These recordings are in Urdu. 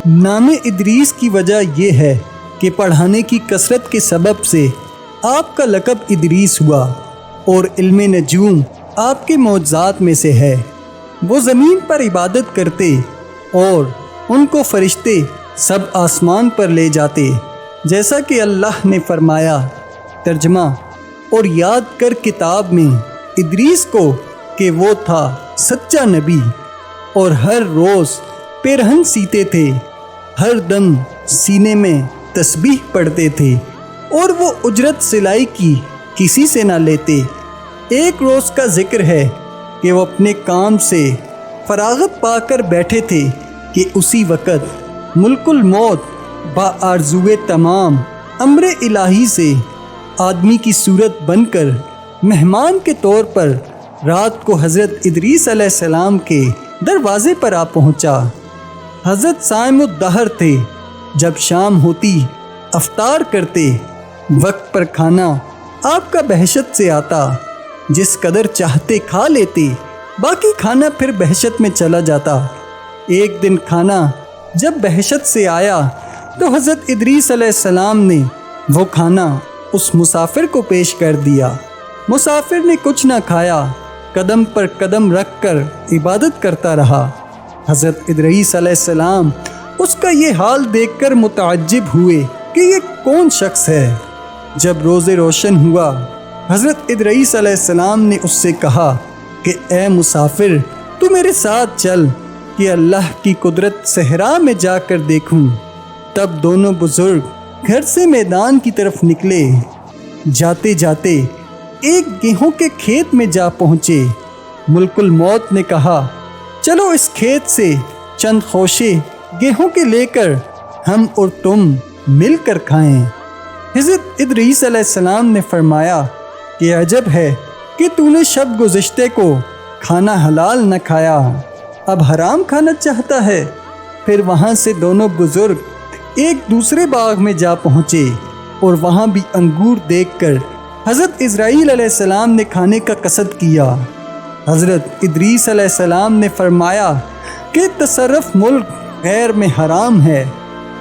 نام ادریس کی وجہ یہ ہے کہ پڑھانے کی کثرت کے سبب سے آپ کا لقب ادریس ہوا، اور علم نجوم آپ کے معجزات میں سے ہے۔ وہ زمین پر عبادت کرتے اور ان کو فرشتے سب آسمان پر لے جاتے، جیسا کہ اللہ نے فرمایا۔ ترجمہ: اور یاد کر کتاب میں ادریس کو کہ وہ تھا سچا نبی، اور ہر روز پیرہن سیتے تھے، ہر دم سینے میں تسبیح پڑھتے تھے، اور وہ اجرت سلائی کی کسی سے نہ لیتے۔ ایک روز کا ذکر ہے کہ وہ اپنے کام سے فراغت پا کر بیٹھے تھے کہ اسی وقت ملک الموت بآرزوئے تمام امر الہی سے آدمی کی صورت بن کر مہمان کے طور پر رات کو حضرت ادریس علیہ السلام کے دروازے پر آ پہنچا۔ حضرت صائم الدہر تھے، جب شام ہوتی افطار کرتے، وقت پر کھانا آپ کا بہشت سے آتا، جس قدر چاہتے کھا لیتے، باقی کھانا پھر بہشت میں چلا جاتا۔ ایک دن کھانا جب بہشت سے آیا تو حضرت ادریس علیہ السلام نے وہ کھانا اس مسافر کو پیش کر دیا۔ مسافر نے کچھ نہ کھایا، قدم پر قدم رکھ کر عبادت کرتا رہا۔ حضرت ادریس علیہ السلام اس کا یہ حال دیکھ کر متعجب ہوئے کہ یہ کون شخص ہے۔ جب روز روشن ہوا، حضرت ادریس علیہ السلام نے اس سے کہا کہ اے مسافر، تو میرے ساتھ چل کہ اللہ کی قدرت صحرا میں جا کر دیکھوں۔ تب دونوں بزرگ گھر سے میدان کی طرف نکلے۔ جاتے جاتے ایک گیہوں کے کھیت میں جا پہنچے۔ ملک الموت نے کہا، چلو اس کھیت سے چند خوشے گیہوں کے لے کر ہم اور تم مل کر کھائیں۔ حضرت ادریس علیہ السلام نے فرمایا کہ عجب ہے کہ تو نے شب گزشتے کو کھانا حلال نہ کھایا، اب حرام کھانا چاہتا ہے۔ پھر وہاں سے دونوں بزرگ ایک دوسرے باغ میں جا پہنچے، اور وہاں بھی انگور دیکھ کر حضرت اسرائیل علیہ السلام نے کھانے کا قصد کیا۔ حضرت ادریس علیہ السلام نے فرمایا کہ تصرف ملک غیر میں حرام ہے۔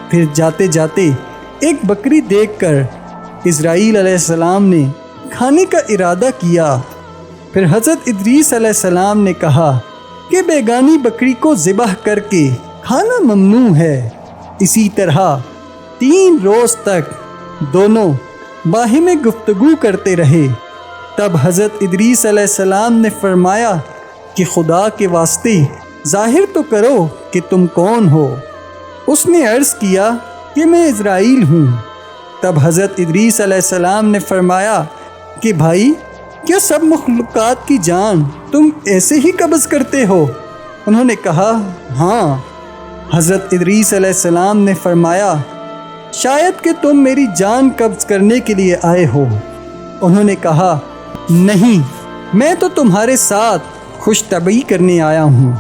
پھر جاتے جاتے ایک بکری دیکھ کر اسرائیل علیہ السلام نے کھانے کا ارادہ کیا۔ پھر حضرت ادریس علیہ السلام نے کہا کہ بیگانی بکری کو ذبح کر کے کھانا ممنوع ہے۔ اسی طرح 3 روز تک دونوں باہم گفتگو کرتے رہے۔ تب حضرت ادریس علیہ السلام نے فرمایا کہ خدا کے واسطے ظاہر تو کرو کہ تم کون ہو۔ اس نے عرض کیا کہ میں اسرائیل ہوں۔ تب حضرت ادریس علیہ السلام نے فرمایا کہ بھائی، کیا سب مخلوقات کی جان تم ایسے ہی قبض کرتے ہو؟ انہوں نے کہا، ہاں۔ حضرت ادریس علیہ السلام نے فرمایا، شاید کہ تم میری جان قبض کرنے کے لیے آئے ہو۔ انہوں نے کہا، نہیں، میں تو تمہارے ساتھ خوش طبعی کرنے آیا ہوں۔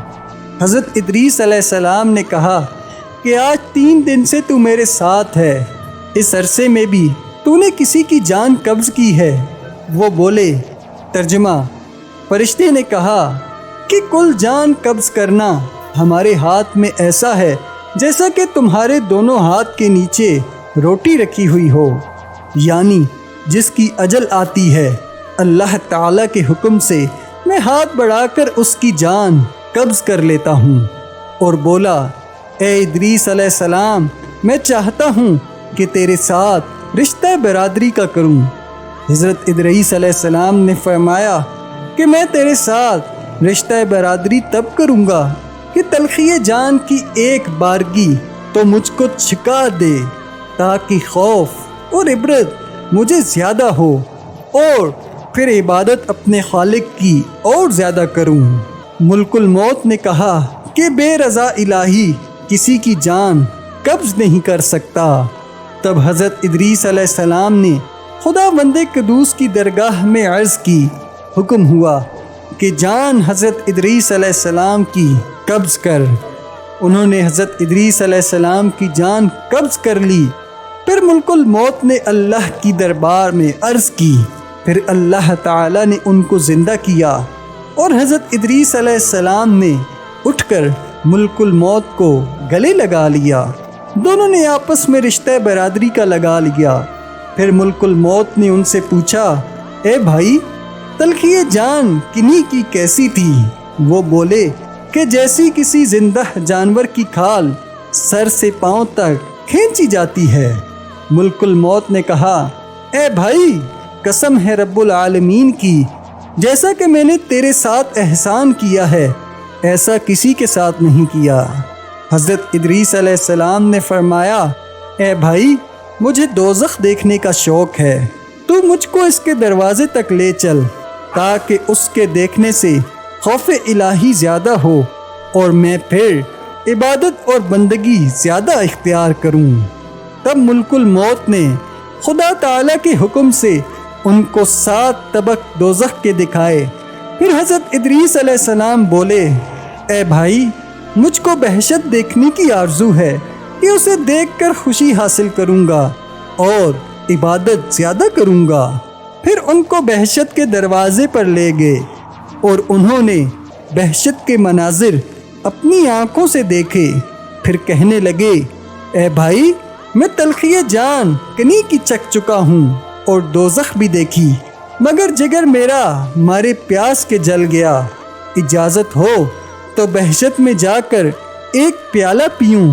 حضرت ادریس علیہ السلام نے کہا کہ آج 3 دن سے تو میرے ساتھ ہے، اس عرصے میں بھی تو نے کسی کی جان قبض کی ہے؟ وہ بولے۔ ترجمہ: فرشتے نے کہا کہ کل جان قبض کرنا ہمارے ہاتھ میں ایسا ہے جیسا کہ تمہارے دونوں ہاتھ کے نیچے روٹی رکھی ہوئی ہو، یعنی جس کی اجل آتی ہے اللہ تعالیٰ کے حکم سے میں ہاتھ بڑھا کر اس کی جان قبض کر لیتا ہوں۔ اور بولا، اے ادریس علیہ السلام، میں چاہتا ہوں کہ تیرے ساتھ رشتہ برادری کا کروں۔ حضرت ادریس علیہ السلام نے فرمایا کہ میں تیرے ساتھ رشتہ برادری تب کروں گا کہ تلخی جان کی ایک بارگی تو مجھ کو چھکا دے، تاکہ خوف اور عبرت مجھے زیادہ ہو، اور پھر عبادت اپنے خالق کی اور زیادہ کروں۔ ملک الموت نے کہا کہ بے رضا الہی کسی کی جان قبض نہیں کر سکتا۔ تب حضرت ادریس علیہ السلام نے خدا بندے قدوس کی درگاہ میں عرض کی۔ حکم ہوا کہ جان حضرت ادریس علیہ السلام کی قبض کر۔ انہوں نے حضرت ادریس علیہ السلام کی جان قبض کر لی۔ پھر ملک الموت نے اللہ کی دربار میں عرض کی۔ پھر اللہ تعالیٰ نے ان کو زندہ کیا، اور حضرت ادریس علیہ السلام نے اٹھ کر ملک الموت کو گلے لگا لیا۔ دونوں نے آپس میں رشتہ برادری کا لگا لیا۔ پھر ملک الموت نے ان سے پوچھا، اے بھائی، تلخی جان کنی کی کیسی تھی؟ وہ بولے کہ جیسی کسی زندہ جانور کی کھال سر سے پاؤں تک کھینچی جاتی ہے۔ ملک الموت نے کہا، اے بھائی، قسم ہے رب العالمین کی، جیسا کہ میں نے تیرے ساتھ احسان کیا ہے ایسا کسی کے ساتھ نہیں کیا۔ حضرت ادریس علیہ السلام نے فرمایا، اے بھائی، مجھے دوزخ دیکھنے کا شوق ہے، تو مجھ کو اس کے دروازے تک لے چل تاکہ اس کے دیکھنے سے خوف الہی زیادہ ہو اور میں پھر عبادت اور بندگی زیادہ اختیار کروں۔ تب ملک الموت نے خدا تعالیٰ کے حکم سے ان کو 7 طبق دوزخ کے دکھائے۔ پھر حضرت ادریس علیہ السلام بولے، اے بھائی، مجھ کو بہشت دیکھنے کی آرزو ہے کہ اسے دیکھ کر خوشی حاصل کروں گا اور عبادت زیادہ کروں گا۔ پھر ان کو بہشت کے دروازے پر لے گئے اور انہوں نے بہشت کے مناظر اپنی آنکھوں سے دیکھے۔ پھر کہنے لگے، اے بھائی، میں تلخی جان کنی کی چکھ چکا ہوں اور دوزخ بھی دیکھی، مگر جگر میرا مارے پیاس کے جل گیا۔ اجازت ہو تو بہشت میں جا کر ایک پیالہ پیوں۔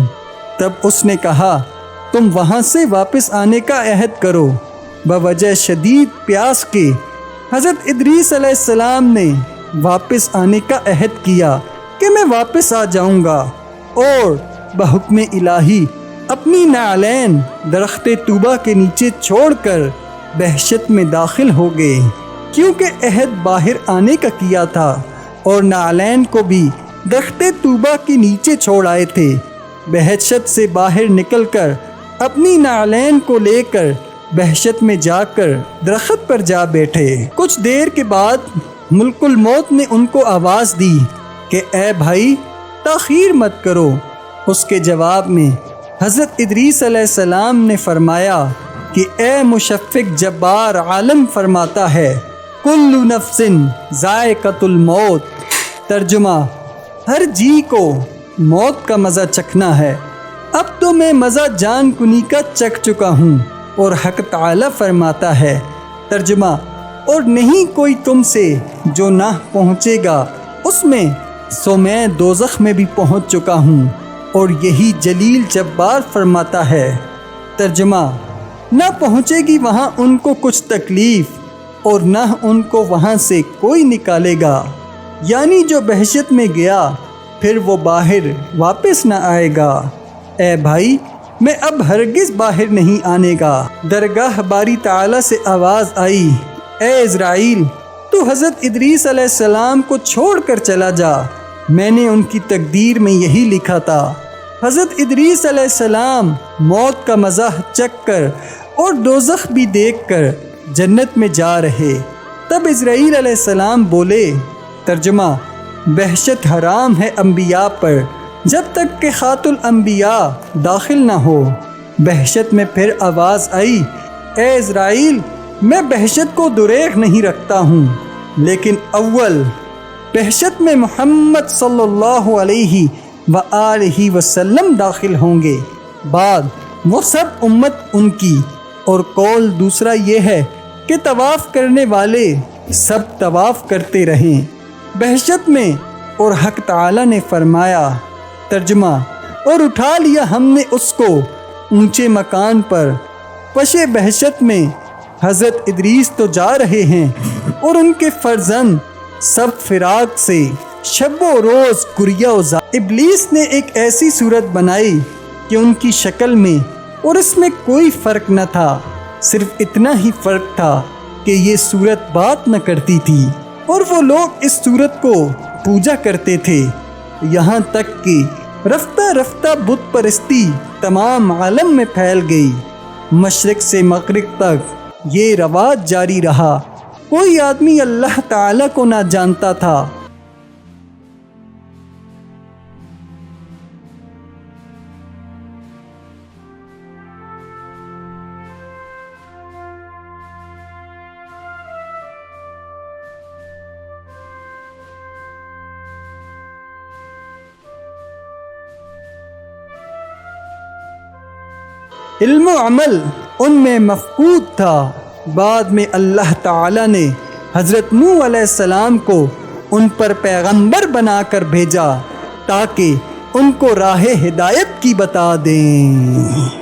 تب اس نے کہا، تم وہاں سے واپس آنے کا عہد کرو۔ بوجہ شدید پیاس کے حضرت ادریس علیہ السلام نے واپس آنے کا عہد کیا کہ میں واپس آ جاؤں گا، اور بحکم الہی اپنی نعلین درخت طوبہ کے نیچے چھوڑ کر بہشت میں داخل ہو گئے، کیونکہ عہد باہر آنے کا کیا تھا اور نعلین کو بھی درخت طوبہ کے نیچے چھوڑ آئے تھے۔ بہشت سے باہر نکل کر اپنی نعلین کو لے کر بہشت میں جا کر درخت پر جا بیٹھے۔ کچھ دیر کے بعد ملک الموت نے ان کو آواز دی کہ اے بھائی، تاخیر مت کرو۔ اس کے جواب میں حضرت ادریس علیہ السلام نے فرمایا کہ اے مشفق جبار عالم فرماتا ہے، کل نفس ذائقۃ الموت۔ ترجمہ، ہر جی کو موت کا مزہ چکھنا ہے۔ اب تو میں مزہ جان کنی کا چکھ چکا ہوں۔ اور حق تعالی فرماتا ہے، ترجمہ، اور نہیں کوئی تم سے جو نہ پہنچے گا اس میں، سو میں دوزخ میں بھی پہنچ چکا ہوں۔ اور یہی جلیل جبار فرماتا ہے، ترجمہ، نہ پہنچے گی وہاں ان کو کچھ تکلیف اور نہ ان کو وہاں سے کوئی نکالے گا، یعنی جو بہشت میں گیا پھر وہ باہر واپس نہ آئے گا۔ اے بھائی، میں اب ہرگز باہر نہیں آنے گا۔ درگاہ باری تعالیٰ سے آواز آئی، اے عزرائیل، تو حضرت ادریس علیہ السلام کو چھوڑ کر چلا جا، میں نے ان کی تقدیر میں یہی لکھا تھا۔ حضرت ادریس علیہ السلام موت کا مزہ چکھ کر اور دوزخ بھی دیکھ کر جنت میں جا رہے۔ تب عزرائیل علیہ السلام بولے، ترجمہ، بہشت حرام ہے انبیاء پر جب تک کہ خاتم الانبیاء داخل نہ ہو۔ بہشت میں پھر آواز آئی، اے عزرائیل، میں بہشت کو دریغ نہیں رکھتا ہوں، لیکن اول بہشت میں محمد صلی اللہ علیہ وآلہ وسلم داخل ہوں گے، بعد وہ سب امت ان کی۔ اور قول دوسرا یہ ہے کہ طواف کرنے والے سب طواف کرتے رہیں بہشت میں۔ اور حق تعالی نے فرمایا، ترجمہ، اور اٹھا لیا ہم نے اس کو اونچے مکان پر۔ پشے بہشت میں حضرت ادریس تو جا رہے ہیں اور ان کے فرزند سب فراق سے شب و روز گریہ و ابلیس نے ایک ایسی صورت بنائی کہ ان کی شکل میں اور اس میں کوئی فرق نہ تھا، صرف اتنا ہی فرق تھا کہ یہ صورت بات نہ کرتی تھی اور وہ لوگ اس صورت کو پوجا کرتے تھے، یہاں تک کہ رفتہ رفتہ بت پرستی تمام عالم میں پھیل گئی۔ مشرق سے مغرب تک یہ رواج جاری رہا، کوئی آدمی اللہ تعالیٰ کو نہ جانتا تھا۔ علم و عمل ان میں مفقود تھا۔ بعد میں اللہ تعالی نے حضرت نوح علیہ السلام کو ان پر پیغمبر بنا کر بھیجا تاکہ ان کو راہ ہدایت کی بتا دیں۔